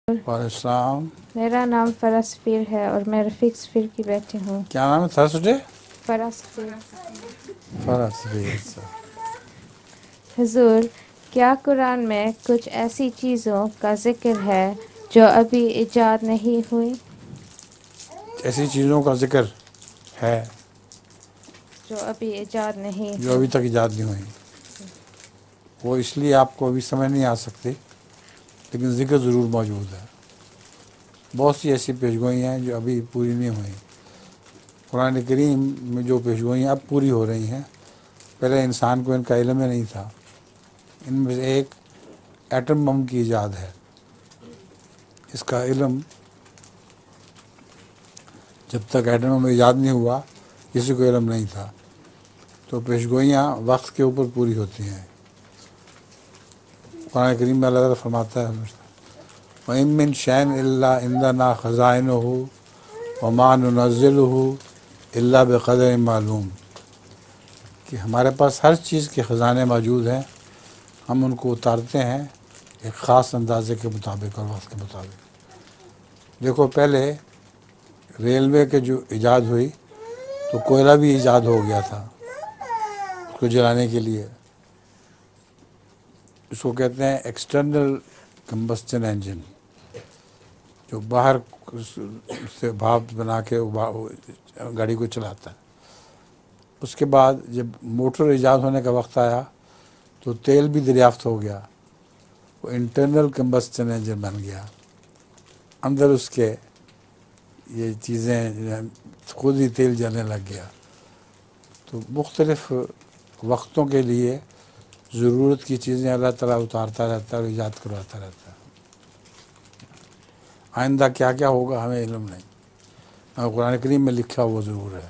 وعلیکم السلام۔ میرا نام فرح سفیر ہے اور میں رفیق سفیر کی بیٹی ہوں۔ کیا نام ہے؟ تھرسڈے فرح سفیر۔ فرح سفیر۔ حضور، کیا قرآن میں کچھ ایسی چیزوں کا ذکر ہے جو ابھی ایجاد نہیں ہوئی؟ ایسی چیزوں کا ذکر ہے جو ابھی ایجاد نہیں جو ابھی تک ایجاد نہیں ہوئی، وہ اس لیے آپ کو ابھی سمجھ نہیں آ سکتی، لیکن ذکر ضرور موجود ہے۔ بہت سی ایسی پیشگوئیاں ہیں جو ابھی پوری نہیں ہوئیں۔ قرآن کریم میں جو پیشگوئیاں اب پوری ہو رہی ہیں، پہلے انسان کو ان کا علم ہی نہیں تھا۔ ان میں سے ایک ایٹم بم کی ایجاد ہے۔ اس کا علم جب تک ایٹم بم ایجاد نہیں ہوا کسی کو علم نہیں تھا۔ تو پیشگوئیاں وقت کے اوپر پوری ہوتی ہیں۔ قرآن کریم میں اللہ تعالیٰ فرماتا ہے وَإِن مِّن شَيْءٍ إِلَّا عِندَنَا خَزَائِنُهُ وَمَا نُنَزِّلُهُ إِلَّا بِقَدَرٍ مَّعْلُومٍ، کہ ہمارے پاس ہر چیز کے خزانے موجود ہیں، ہم ان کو اتارتے ہیں ایک خاص اندازے کے مطابق اور وقت کے مطابق۔ دیکھو، پہلے ریلوے کے جو ایجاد ہوئی تو کوئلہ بھی ایجاد ہو گیا تھا اس کو جلانے کے لیے۔ اس کو کہتے ہیں ایکسٹرنل کمبسچن انجن، جو باہر سے بھاپ بنا کے گاڑی کو چلاتا ہے۔ اس کے بعد جب موٹر ایجاد ہونے کا وقت آیا تو تیل بھی دریافت ہو گیا، وہ انٹرنل کمبسچن انجن بن گیا۔ اندر اس کے یہ چیزیں خود ہی تیل جلنے لگ گیا۔ تو مختلف وقتوں کے لیے ضرورت کی چیزیں اللہ تعالیٰ اتارتا رہتا ہے اور ایجاد کرواتا رہتا ہے۔ آئندہ کیا کیا ہوگا ہمیں علم نہیں، قرآن کریم میں لکھا ہوا ضرور ہے۔